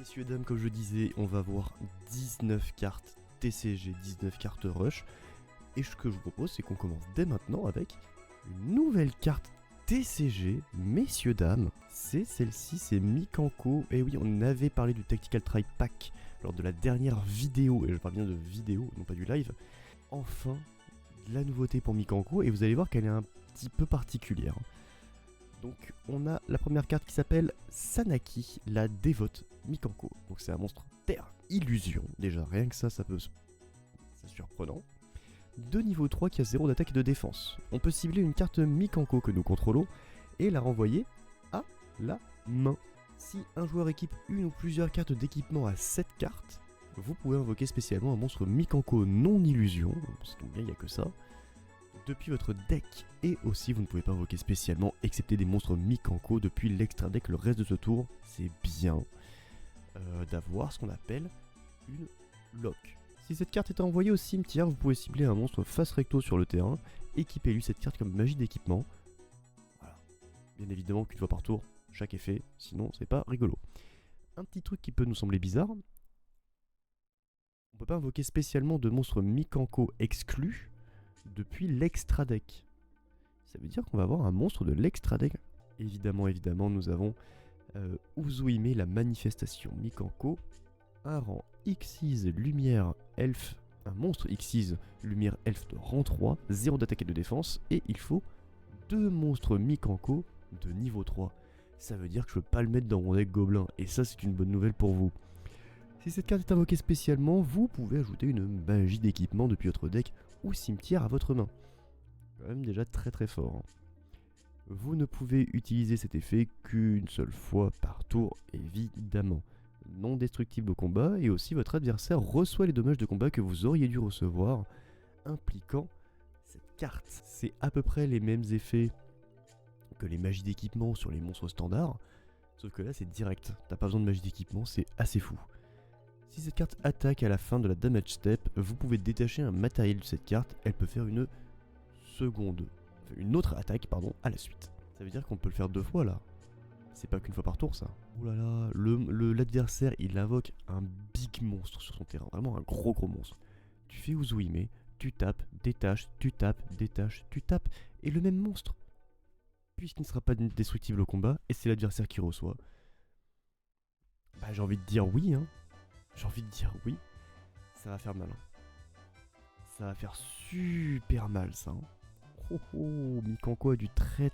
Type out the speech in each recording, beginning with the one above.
Messieurs, dames, comme je disais, on va voir 19 cartes TCG, 19 cartes Rush. Et ce que je vous propose, c'est qu'on commence dès maintenant avec une nouvelle carte TCG, messieurs, dames. C'est celle-ci, c'est Mikanko. Et oui, on avait parlé du Tactical Try Pack lors de la dernière vidéo, et je parle bien de vidéo, non pas du live. Enfin, la nouveauté pour Mikanko, et vous allez voir qu'elle est un petit peu particulière. Donc on a la première carte qui s'appelle Sanaki, la dévote Mikanko. Donc c'est un monstre terre illusion, déjà rien que ça peut c'est surprenant. De niveau 3 qui a 0 d'attaque et de défense. On peut cibler une carte Mikanko que nous contrôlons et la renvoyer à la main. Si un joueur équipe une ou plusieurs cartes d'équipement à cette carte, vous pouvez invoquer spécialement un monstre Mikanko non illusion, parce qu'il n'y a que ça, depuis votre deck. Et aussi vous ne pouvez pas invoquer spécialement excepté des monstres Mikanko depuis l'extra deck. Le reste de ce tour, c'est bien d'avoir ce qu'on appelle une lock. Si cette carte est envoyée au cimetière, vous pouvez cibler un monstre face recto sur le terrain, équipez-lui cette carte comme magie d'équipement. Voilà. Bien évidemment qu'une fois par tour, chaque effet, sinon c'est pas rigolo. Un petit truc qui peut nous sembler bizarre, on peut pas invoquer spécialement de monstres Mikanko exclus depuis l'extra deck. Ça veut dire qu'on va avoir un monstre de l'extra deck. Évidemment, nous avons Uzuime, la manifestation Mikanko, un rang Xyz lumière elfe, un monstre Xyz lumière elfe de rang 3, 0 d'attaque et de défense, et il faut 2 monstres Mikanko de niveau 3. Ça veut dire que je peux pas le mettre dans mon deck gobelin, et ça c'est une bonne nouvelle pour vous. Si cette carte est invoquée spécialement, vous pouvez ajouter une magie d'équipement depuis votre deck ou cimetière à votre main. Quand même déjà très fort. Vous ne pouvez utiliser cet effet qu'une seule fois par tour, évidemment. Non destructible au combat, et aussi votre adversaire reçoit les dommages de combat que vous auriez dû recevoir, impliquant cette carte. C'est à peu près les mêmes effets que les magies d'équipement sur les monstres standards, sauf que là c'est direct, t'as pas besoin de magie d'équipement, c'est assez fou. Si cette carte attaque à la fin de la damage step, vous pouvez détacher un matériel de cette carte, elle peut faire une autre attaque à la suite. Ça veut dire qu'on peut le faire 2 fois là. C'est pas qu'une fois par tour ça. Oh là là, l'adversaire il invoque un big monstre sur son terrain, vraiment un gros monstre. Tu fais Uzuime, tu tapes, détaches, tu tapes, détaches, tu tapes, et le même monstre. Puisqu'il ne sera pas destructible au combat, et c'est l'adversaire qui reçoit. Bah j'ai envie de dire oui, hein. J'ai envie de dire oui. Ça va faire mal. Ça va faire super mal ça. Mikanko a du très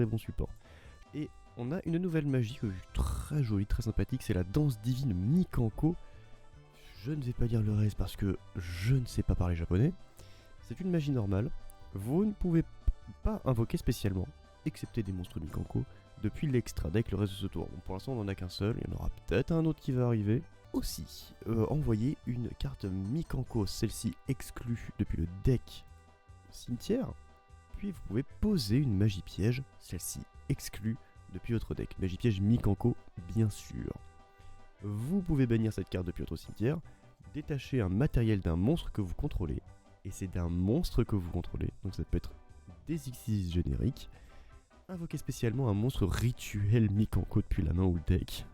bon support. Et on a une nouvelle magie que je trouve très jolie, très sympathique, c'est la danse divine Mikanko. Je ne vais pas lire le reste parce que je ne sais pas parler japonais. C'est une magie normale. Vous ne pouvez pas invoquer spécialement, excepté des monstres Mikanko, depuis l'extra deck le reste de ce tour. Bon, pour l'instant on n'en a qu'un seul, il y en aura peut-être un autre qui va arriver. Aussi, envoyer une carte Mikanko, celle-ci exclue depuis le deck cimetière. Puis vous pouvez poser une magie piège, celle-ci exclue depuis votre deck. Magie piège Mikanko, bien sûr. Vous pouvez bannir cette carte depuis votre cimetière, détacher un matériel d'un monstre que vous contrôlez, et c'est d'un monstre que vous contrôlez, donc ça peut être des Xyz génériques. Invoquer spécialement un monstre rituel Mikanko depuis la main ou le deck.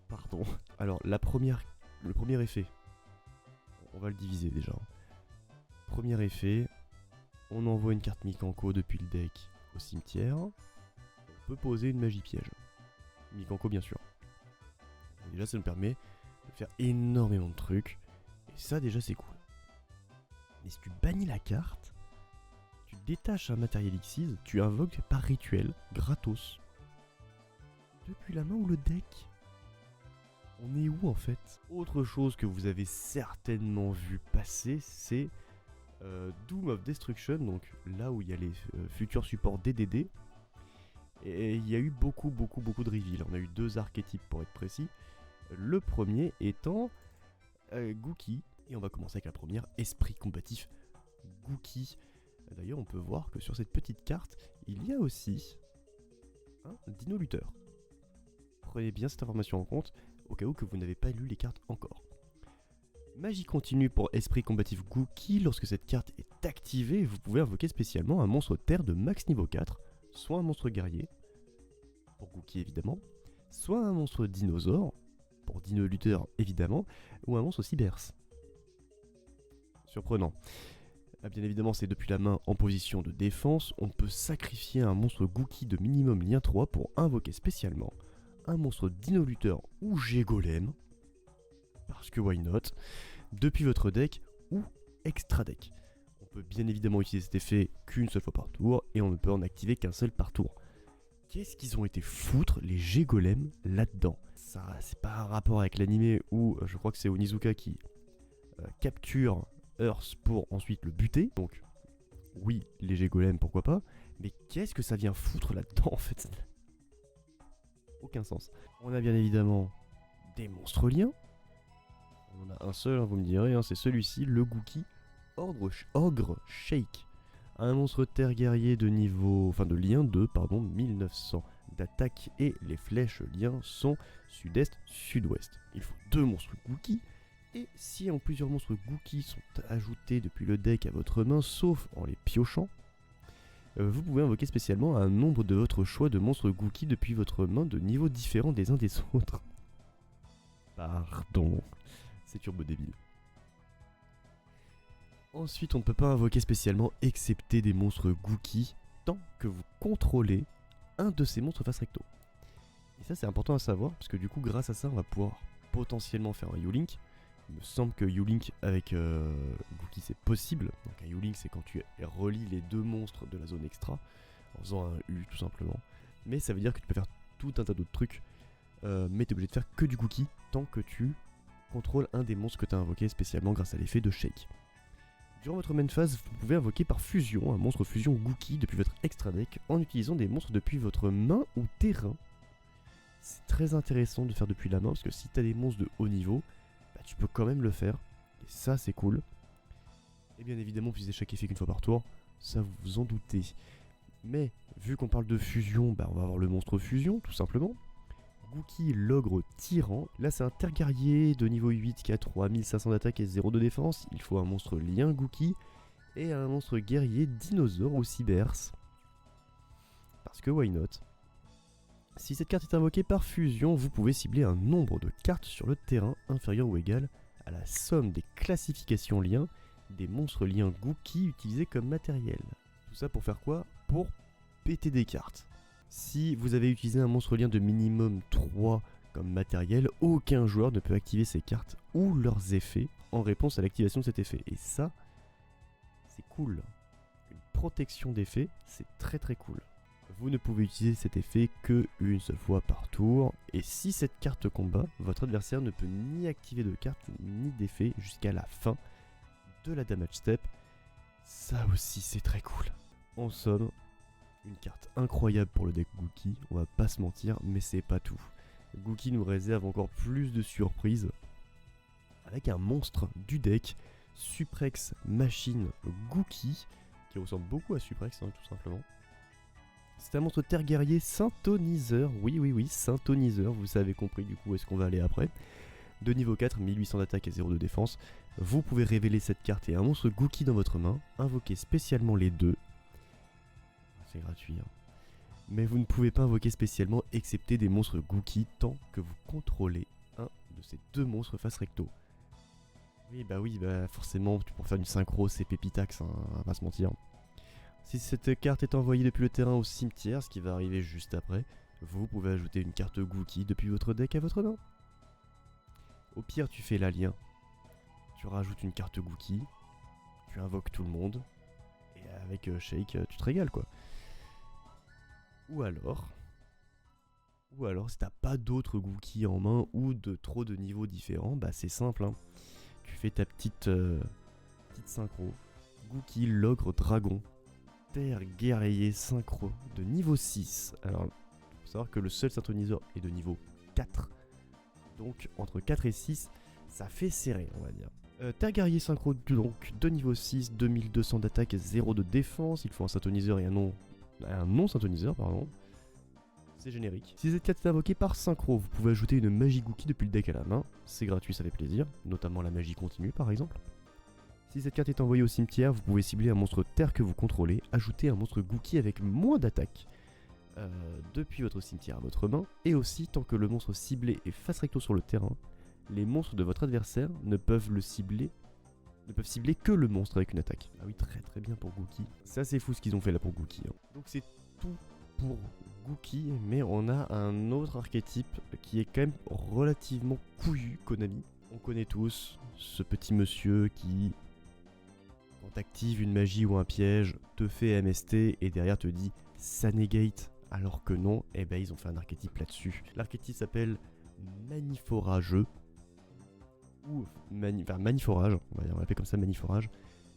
Pardon. Alors le premier effet, on va le diviser déjà. Premier effet, on envoie une carte Mikanko depuis le deck au cimetière. On peut poser une magie piège. Mikanko bien sûr. Et déjà ça nous permet de faire énormément de trucs. Et ça déjà c'est cool. Mais si tu bannis la carte, tu détaches un matériel Xyz, tu invoques par rituel, gratos. Depuis la main ou le deck. On est où en fait? Autre chose que vous avez certainement vu passer, c'est Doom of Destruction, donc là où il y a les futurs supports DDD. Et il y a eu beaucoup de reveals. On a eu 2 archétypes pour être précis. Le premier étant Gookie. Et on va commencer avec la première, Esprit combatif Gookie. D'ailleurs, on peut voir que sur cette petite carte, il y a aussi un Dino Lutteur. Prenez bien cette information en compte, au cas où que vous n'avez pas lu les cartes encore. Magie continue pour Esprit combatif Gookie. Lorsque cette carte est activée, vous pouvez invoquer spécialement un monstre terre de max niveau 4, soit un monstre guerrier, pour Gookie évidemment, soit un monstre dinosaure, pour Dino Luther évidemment, ou un monstre Cyberse. Surprenant. Ah, bien évidemment, c'est depuis la main en position de défense. On peut sacrifier un monstre Gookie de minimum lien 3 pour invoquer spécialement un monstre Dino Luther ou G-Golem, parce que why not, depuis votre deck ou extra deck. On peut bien évidemment utiliser cet effet qu'une seule fois par tour et on ne peut en activer qu'un seul par tour. Qu'est-ce qu'ils ont été foutre les G-Golem là-dedans? Ça, c'est pas un rapport avec l'animé où je crois que c'est Onizuka qui capture Earth pour ensuite le buter. Donc oui, les G-Golem pourquoi pas, mais qu'est-ce que ça vient foutre là-dedans en fait? Aucun sens. On a bien évidemment des monstres liens. On en a un seul, hein, vous me direz, hein, c'est celui-ci, le Gookie Ogre Shake. Un monstre terre guerrier de niveau, enfin de lien 2, pardon, 1900 d'attaque et les flèches liens sont sud-est, sud-ouest. Il faut 2 monstres Gookie. Et si en plusieurs monstres Gookie sont ajoutés depuis le deck à votre main, sauf en les piochant, vous pouvez invoquer spécialement un nombre de votre choix de monstres Gookie depuis votre main de niveaux différents des uns des autres. Pardon, c'est turbo débile. Ensuite, on ne peut pas invoquer spécialement excepté des monstres Gookie tant que vous contrôlez un de ces monstres face recto. Et ça c'est important à savoir parce que du coup grâce à ça on va pouvoir potentiellement faire un U-Link. Il me semble que U-Link avec Gookie c'est possible. Donc un U-Link c'est quand tu relis les 2 monstres de la zone extra en faisant un U tout simplement. Mais ça veut dire que tu peux faire tout un tas d'autres trucs. Mais tu es obligé de faire que du Gookie tant que tu contrôles un des monstres que tu as invoqué spécialement grâce à l'effet de Shake. Durant votre main phase, vous pouvez invoquer par fusion un monstre fusion Gookie depuis votre extra deck en utilisant des monstres depuis votre main ou terrain. C'est très intéressant de faire depuis la main parce que si tu as des monstres de haut niveau, bah, tu peux quand même le faire. Et ça c'est cool. Et bien évidemment, vous utilisez chaque effet qu'une fois par tour, ça vous vous en doutez. Mais vu qu'on parle de fusion, bah, on va avoir le monstre fusion tout simplement. Gookie l'ogre tyran. Là c'est un terre guerrier de niveau 8 qui a 3500 d'attaque et 0 de défense. Il faut un monstre lien Gookie et un monstre guerrier dinosaure ou cyberse. Parce que why not? Si cette carte est invoquée par fusion, vous pouvez cibler un nombre de cartes sur le terrain inférieur ou égal à la somme des classifications liens des monstres liens Gookie utilisés comme matériel. Tout ça pour faire quoi? Pour péter des cartes. Si vous avez utilisé un monstre lien de minimum 3 comme matériel, aucun joueur ne peut activer ces cartes ou leurs effets en réponse à l'activation de cet effet. Et ça, c'est cool. Une protection d'effet, c'est très très cool. Vous ne pouvez utiliser cet effet que une seule fois par tour. Et si cette carte combat, votre adversaire ne peut ni activer de carte ni d'effet jusqu'à la fin de la damage step. Ça aussi, c'est très cool. En somme, une carte incroyable pour le deck Gookie, on va pas se mentir, mais c'est pas tout. Gookie nous réserve encore plus de surprises avec un monstre du deck, Suprex Machine Gookie, qui ressemble beaucoup à Suprex, hein, tout simplement. C'est un monstre terre guerrier synthoniseur, oui, synthoniseur, vous avez compris du coup où est-ce qu'on va aller après. De niveau 4, 1800 d'attaque et 0 de défense. Vous pouvez révéler cette carte et un monstre Gookie dans votre main, invoquer spécialement les deux. C'est gratuit, hein. Mais vous ne pouvez pas invoquer spécialement excepté des monstres Gookie tant que vous contrôlez un de ces 2 monstres face recto. Oui, forcément, pour faire une synchro, c'est Pépitax, hein, on va pas se mentir. Si cette carte est envoyée depuis le terrain au cimetière, ce qui va arriver juste après, vous pouvez ajouter une carte Gookie depuis votre deck à votre main. Au pire, tu fais l'alien, tu rajoutes une carte Gookie, tu invoques tout le monde, et avec Shake, tu te régales quoi. Ou alors, si t'as pas d'autres Gookie en main ou de trop de niveaux différents, bah c'est simple, hein. Tu fais ta petite synchro. Gookie l'ogre dragon. Terre guerrier synchro de niveau 6. Alors, faut savoir que le seul synthoniseur est de niveau 4. Donc, entre 4 et 6, ça fait serré, on va dire. Terre guerrier synchro donc de niveau 6, 2200 d'attaque et 0 de défense. Il faut un synthoniseur et un non synthoniseur, pardon. C'est générique. Si cette carte est invoquée par synchro, vous pouvez ajouter une magie Gookie depuis le deck à la main. C'est gratuit, ça fait plaisir. Notamment la magie continue par exemple. Si cette carte est envoyée au cimetière, vous pouvez cibler un monstre terre que vous contrôlez, ajouter un monstre Gookie avec moins d'attaque. depuis votre cimetière à votre main, et aussi tant que le monstre ciblé est face recto sur le terrain, les monstres de votre adversaire ne peuvent cibler que le monstre avec une attaque. Ah oui, très très bien pour Gookie. C'est assez fou ce qu'ils ont fait là pour Gookie. Hein. Donc c'est tout pour Gookie, mais on a un autre archétype qui est quand même relativement couillu, Konami. On connaît tous ce petit monsieur qui, quand t'actives une magie ou un piège, te fait MST et derrière te dit ça négate, alors que non, eh ben ils ont fait un archétype là-dessus. L'archétype s'appelle Maniforageux, ou Maniforage, on va l'appeler comme ça, Maniforage.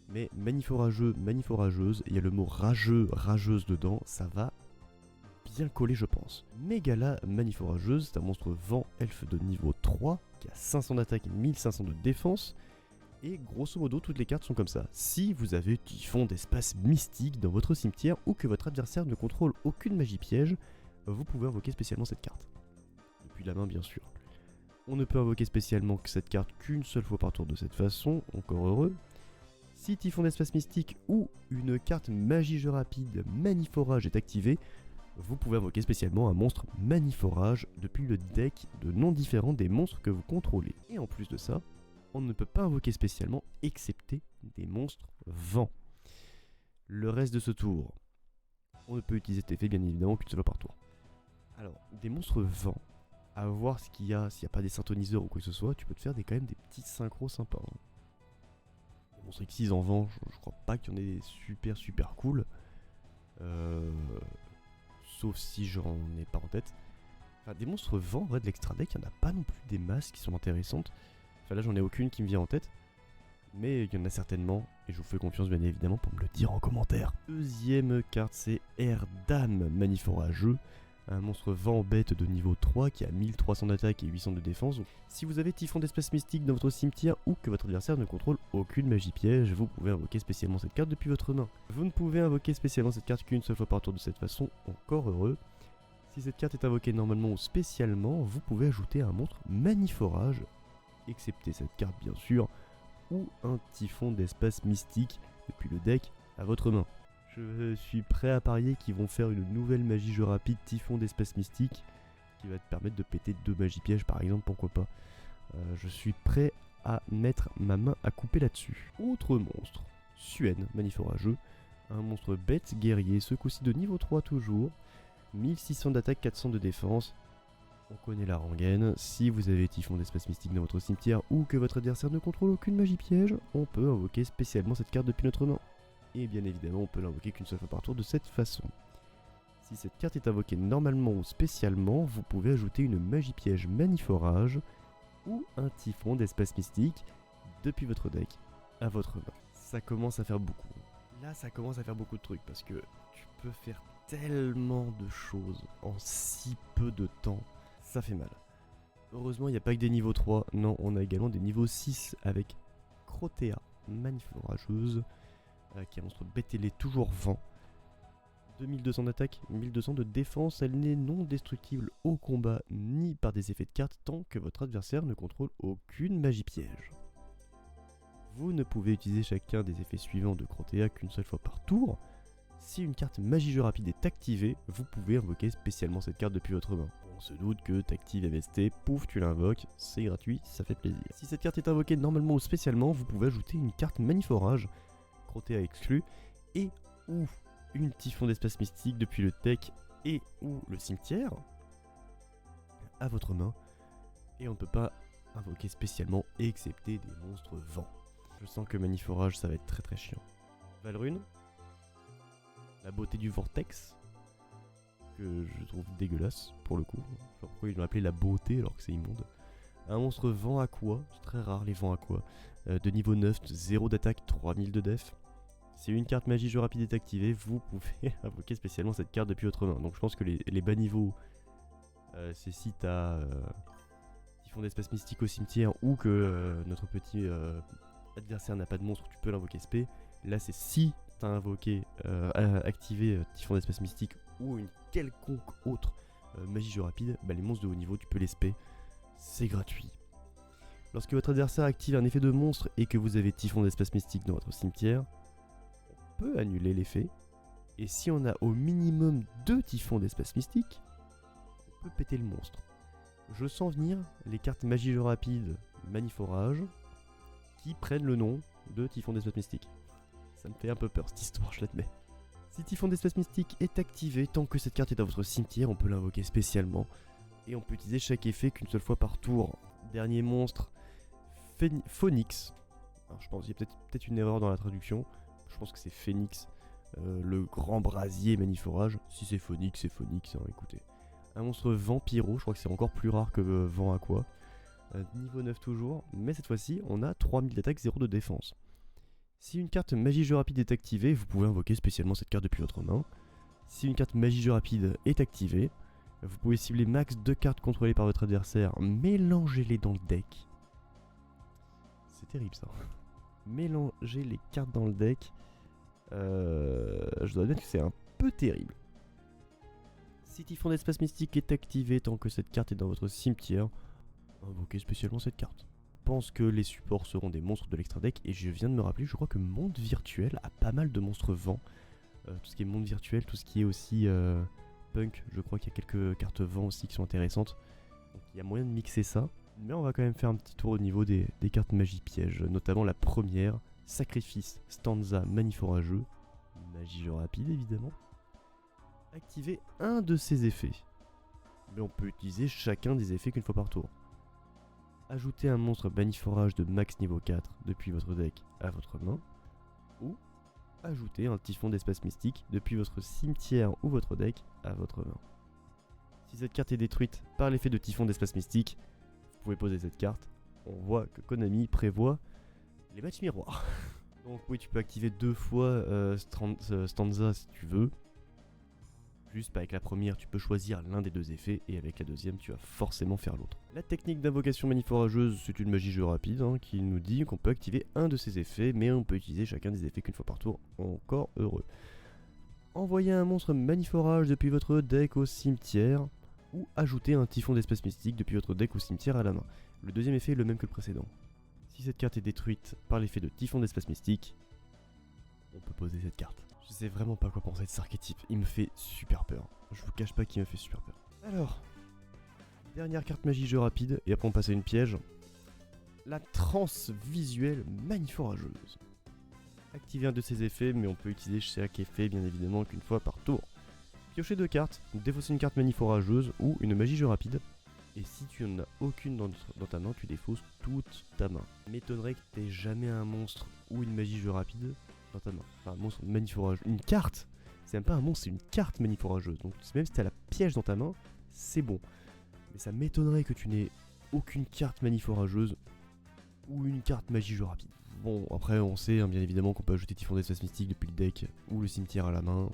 Mais Maniforageux, Maniforageuse, il y a le mot rageux, rageuse dedans, ça va bien coller je pense. Megala Maniforageuse, c'est un monstre vent elfe de niveau 3, qui a 500 d'attaque et 1500 de défense. Et grosso modo, toutes les cartes sont comme ça. Si vous avez Typhon d'espace mystique dans votre cimetière ou que votre adversaire ne contrôle aucune magie piège, vous pouvez invoquer spécialement cette carte. Depuis la main bien sûr. On ne peut invoquer spécialement que cette carte qu'une seule fois par tour de cette façon, encore heureux. Si Typhon d'espace mystique ou une carte magie jeu rapide Maniforage est activée, vous pouvez invoquer spécialement un monstre Maniforage depuis le deck de noms différents des monstres que vous contrôlez. Et en plus de ça, on ne peut pas invoquer spécialement excepté des monstres vent. Le reste de ce tour, on ne peut utiliser cet effet bien évidemment qu'une seule fois par tour. Alors, des monstres vent, à voir ce qu'il y a, s'il n'y a pas des syntoniseurs ou quoi que ce soit, tu peux te faire quand même des petits synchros sympas. Hein. Les monstres X6 en vent, je crois pas qu'il y en ait des super cool. Sauf si j'en ai pas en tête. Enfin, des monstres vent, en vrai, de l'extra deck, il n'y en a pas non plus des masses qui sont intéressantes. Enfin là, j'en ai aucune qui me vient en tête. Mais il y en a certainement, et je vous fais confiance bien évidemment pour me le dire en commentaire. Deuxième carte, c'est Erdam Maniforageux. Un monstre vent bête de niveau 3 qui a 1300 d'attaque et 800 de défense. Donc, si vous avez Typhon d'espèce mystique dans votre cimetière ou que votre adversaire ne contrôle aucune magie piège, vous pouvez invoquer spécialement cette carte depuis votre main. Vous ne pouvez invoquer spécialement cette carte qu'une seule fois par tour de cette façon, encore heureux. Si cette carte est invoquée normalement ou spécialement, vous pouvez ajouter un monstre Maniforage, excepté cette carte bien sûr, ou un Typhon d'espace mystique depuis le deck à votre main. Je suis prêt à parier qu'ils vont faire une nouvelle magie jeu rapide Typhon d'espace mystique qui va te permettre de péter 2 magies pièges par exemple, pourquoi pas. Je suis prêt à mettre ma main à couper là-dessus. Autre monstre, Suen Maniforageux, un monstre bête guerrier, ce coup-ci de niveau 3 toujours, 1600 d'attaque, 400 de défense. On connaît la rengaine, si vous avez Typhon d'espace mystique dans votre cimetière ou que votre adversaire ne contrôle aucune magie piège, on peut invoquer spécialement cette carte depuis notre main. Et bien évidemment, on peut l'invoquer qu'une seule fois par tour de cette façon. Si cette carte est invoquée normalement ou spécialement, vous pouvez ajouter une magie piège Maniforage ou un Typhon d'espace mystique depuis votre deck à votre main. Ça commence à faire beaucoup. Là, ça commence à faire beaucoup de trucs parce que tu peux faire tellement de choses en si peu de temps. Ça fait mal. Heureusement, il n'y a pas que des niveaux 3. Non, on a également des niveaux 6 avec Crotea Maniforageuse, qui est un monstre bêtélé toujours vent. 2200 d'attaque, 1200 de défense, elle n'est non destructible au combat ni par des effets de cartes tant que votre adversaire ne contrôle aucune magie piège. Vous ne pouvez utiliser chacun des effets suivants de Crotea qu'une seule fois par tour. Si une carte magie jeu rapide est activée, vous pouvez invoquer spécialement cette carte depuis votre main. On se doute que t'actives MST, pouf, tu l'invoques, c'est gratuit, ça fait plaisir. Si cette carte est invoquée normalement ou spécialement, vous pouvez ajouter une carte Maniforage, Crotea exclu, et ou une Typhon d'espace mystique depuis le deck et ou le cimetière à votre main. Et on ne peut pas invoquer spécialement excepté des monstres vent. Je sens que Maniforage ça va être très très chiant. Valrune, la beauté du vortex, que je trouve dégueulasse pour le coup. Je sais pas pourquoi ils l'ont appelé la beauté alors que c'est immonde. Un monstre vent aqua, c'est très rare les vents aqua, de niveau 9, 0 d'attaque, 3000 de def. Si une carte magie jeu rapide est activée, vous pouvez invoquer spécialement cette carte depuis votre main. Donc je pense que les bas niveaux, c'est si t'as Typhon d'espace mystique au cimetière ou que notre petit adversaire n'a pas de monstre, tu peux l'invoquer spé. Là c'est si t'as invoqué, activé Typhon d'espace mystique ou une quelconque autre magie jeu rapide, bah les monstres de haut niveau tu peux les spé, c'est gratuit. Lorsque votre adversaire active un effet de monstre et que vous avez Typhon d'espace mystique dans votre cimetière, on peut annuler l'effet Et si on a au minimum 2 typhons d'espace mystique, on peut péter le monstre. Je sens venir les cartes magie jeu rapide, Maniforage, qui prennent le nom de typhon d'espace mystique. Ça me fait un peu peur cette histoire, je l'admets. Si typhon d'espace mystique est activé, tant que cette carte est dans votre cimetière, on peut l'invoquer spécialement. Et on peut utiliser chaque effet qu'une seule fois par tour. Dernier monstre, Phoenix. Alors je pense qu'il y a peut-être une erreur dans la traduction. Je pense que c'est Phoenix, le grand brasier Maniforage. Si c'est Phoenix, hein, écoutez. Un monstre Vampiro, je crois que c'est encore plus rare que Vent Aqua. Niveau 9 toujours, mais cette fois-ci, on a 3000 d'attaque, 0 de défense. Si une carte magie jeu rapide est activée, vous pouvez invoquer spécialement cette carte depuis votre main. Si une carte magie jeu rapide est activée, vous pouvez cibler max 2 cartes contrôlées par votre adversaire, mélangez-les dans le deck. C'est terrible ça. Mélanger les cartes dans le deck, je dois admettre que c'est un peu terrible. Si Typhon d'espace mystique est activé tant que cette carte est dans votre cimetière, invoquez spécialement cette carte. Je pense que les supports seront des monstres de l'extra deck et je viens de me rappeler, je crois que Monde Virtuel a pas mal de monstres vent. Tout ce qui est monde virtuel, tout ce qui est aussi punk, je crois qu'il y a quelques cartes vent aussi qui sont intéressantes. Donc il y a moyen de mixer ça. Mais on va quand même faire un petit tour au niveau des cartes magie piège, notamment la première, Sacrifice, Stanza, Maniforageux, magie jeu rapide évidemment. Activer un de ces effets. Mais on peut utiliser chacun des effets qu'une fois par tour. Ajouter un monstre Maniforage de max niveau 4 depuis votre deck à votre main. Ou ajouter un typhon d'espace mystique depuis votre cimetière ou votre deck à votre main. Si cette carte est détruite par l'effet de typhon d'espace mystique, vous pouvez poser cette carte. On voit que Konami prévoit les matchs miroirs. Donc oui, tu peux activer 2 fois Stanza si tu veux. Juste avec la première, tu peux choisir l'un des 2 effets et avec la deuxième, tu vas forcément faire l'autre. La technique d'invocation maniforageuse, c'est une magie jeu rapide qui nous dit qu'on peut activer un de ces effets, mais on peut utiliser chacun des effets qu'une fois par tour. Encore heureux. Envoyer un monstre maniforage depuis votre deck au cimetière ou ajouter un typhon d'espace mystique depuis votre deck au cimetière à la main. Le deuxième effet est le même que le précédent. Si cette carte est détruite par l'effet de typhon d'espace mystique, on peut poser cette carte. Je sais vraiment pas quoi penser de cet archétype, il me fait super peur. Je vous cache pas qu'il me fait super peur. Alors, dernière carte magie jeu rapide, et après on passe à une piège. La transe visuelle maniforageuse. Activer un de ses effets, mais on peut utiliser chaque effet bien évidemment qu'une fois par tour. Piocher 2 cartes, défausser une carte maniforageuse ou une magie jeu rapide. Et si tu n'en as aucune dans ta main, tu défausses toute ta main. M'étonnerait que t'aies jamais un monstre ou une magie jeu rapide dans ta main. Enfin, un monstre maniforageux. Une carte. C'est même pas un monstre, c'est une carte maniforageuse. Donc même si t'as la piège dans ta main, c'est bon. Mais ça m'étonnerait que tu n'aies aucune carte maniforageuse ou une carte magie jeu rapide. Bon, après on sait bien évidemment qu'on peut ajouter Typhon d'espace mystique depuis le deck ou le cimetière à la main.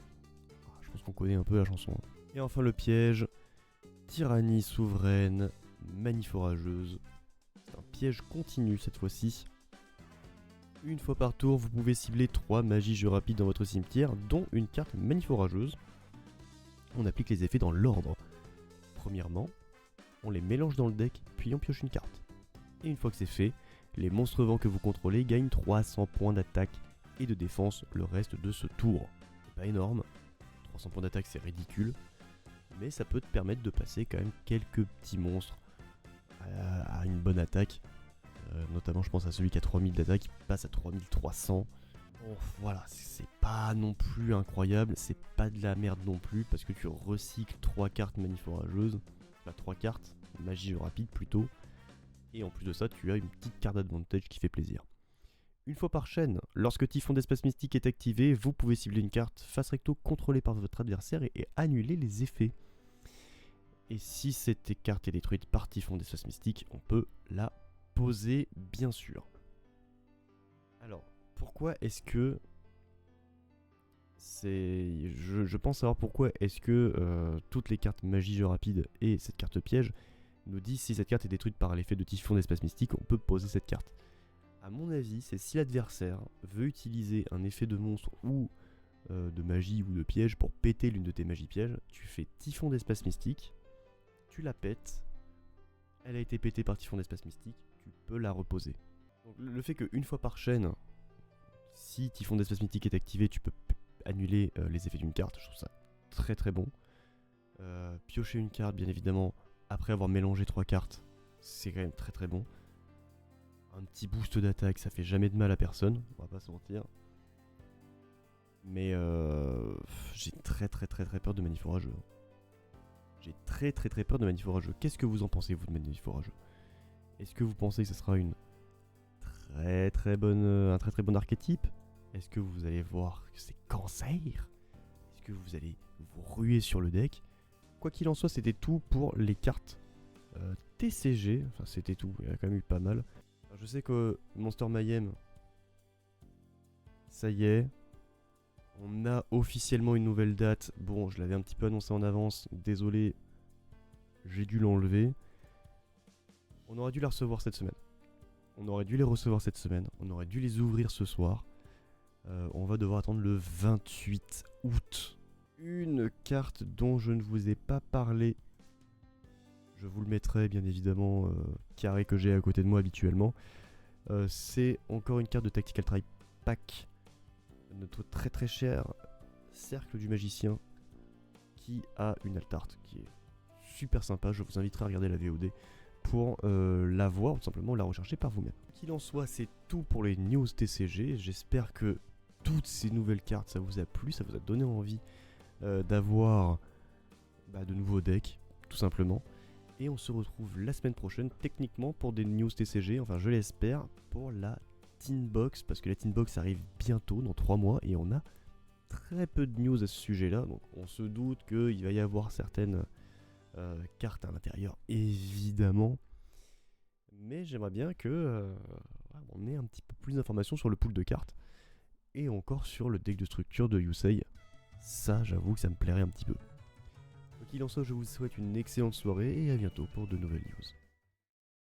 Je pense qu'on connaît un peu la chanson. Et enfin le piège. Tyrannie souveraine, maniforageuse. C'est un piège continu cette fois-ci. Une fois par tour, vous pouvez cibler 3 magies jeu rapide dans votre cimetière, dont une carte maniforageuse. On applique les effets dans l'ordre. Premièrement, on les mélange dans le deck, puis on pioche une carte. Et une fois que c'est fait, les monstres vents que vous contrôlez gagnent 300 points d'attaque et de défense le reste de ce tour. C'est pas énorme, 300 points d'attaque c'est ridicule, mais ça peut te permettre de passer quand même quelques petits monstres à une bonne attaque. Notamment je pense à celui qui a 3000 d'attaque, qui passe à 3300. Bon voilà, c'est pas non plus incroyable, c'est pas de la merde non plus, parce que tu recycles 3 cartes maniforageuses, enfin 3 cartes, magie rapide plutôt, et en plus de ça tu as une petite carte d'advantage qui fait plaisir. Une fois par chaîne, lorsque Typhon d'espace mystique est activé, vous pouvez cibler une carte face recto contrôlée par votre adversaire et annuler les effets. Et si cette carte est détruite par Typhon d'espace mystique, on peut la poser bien sûr. Alors, pourquoi est-ce que je pense savoir pourquoi est-ce que toutes les cartes magie jeu rapide et cette carte piège nous disent si cette carte est détruite par l'effet de Typhon d'espace mystique, on peut poser cette carte. A mon avis, c'est si l'adversaire veut utiliser un effet de monstre ou de magie ou de piège pour péter l'une de tes magies pièges, tu fais Typhon d'espace mystique, tu la pètes, elle a été pétée par Typhon d'espace mystique, tu peux la reposer. Donc le fait qu'une fois par chaîne, si Typhon d'espace mystique est activé, tu peux annuler les effets d'une carte, je trouve ça très très bon. Piocher une carte, bien évidemment, après avoir mélangé 3 cartes, c'est quand même très très bon. Un petit boost d'attaque, ça fait jamais de mal à personne, on va pas se mentir. Mais j'ai très peur de Manif Orageux. J'ai très peur de Manif Orageux. Qu'est-ce que vous en pensez, vous, de Manif Orageux? Est-ce que vous pensez que ce sera une un très bon archétype? Est-ce que vous allez voir que c'est cancer? Est-ce que vous allez vous ruer sur le deck? Quoi qu'il en soit, c'était tout pour les cartes TCG. Enfin, c'était tout, il y a quand même eu pas mal. Alors, je sais que Monster Mayhem, ça y est, on a officiellement une nouvelle date. Bon, je l'avais un petit peu annoncé en avance, désolé, j'ai dû l'enlever. On aurait dû la recevoir cette semaine. On aurait dû les recevoir cette semaine. On aurait dû les ouvrir ce soir. On va devoir attendre le 28 août. Une carte dont je ne vous ai pas parlé. Je vous le mettrai bien évidemment carré que j'ai à côté de moi habituellement. C'est encore une carte de Tactical Tribe Pack. Notre très cher Cercle du Magicien qui a une altart qui est super sympa. Je vous inviterai à regarder la VOD pour la voir ou tout simplement la rechercher par vous-même. Qu'il en soit, c'est tout pour les news TCG. J'espère que toutes ces nouvelles cartes, ça vous a plu, ça vous a donné envie d'avoir de nouveaux decks, tout simplement. Et on se retrouve la semaine prochaine, techniquement, pour des news TCG, enfin je l'espère, pour la Teen Box, parce que la Teen Box arrive bientôt, dans 3 mois, et on a très peu de news à ce sujet-là, donc on se doute qu'il va y avoir certaines cartes à l'intérieur, évidemment. Mais j'aimerais bien que on ait un petit peu plus d'informations sur le pool de cartes, et encore sur le deck de structure de Yusei. Ça, j'avoue que ça me plairait un petit peu. Quoi qu'il en soit, je vous souhaite une excellente soirée et à bientôt pour de nouvelles news.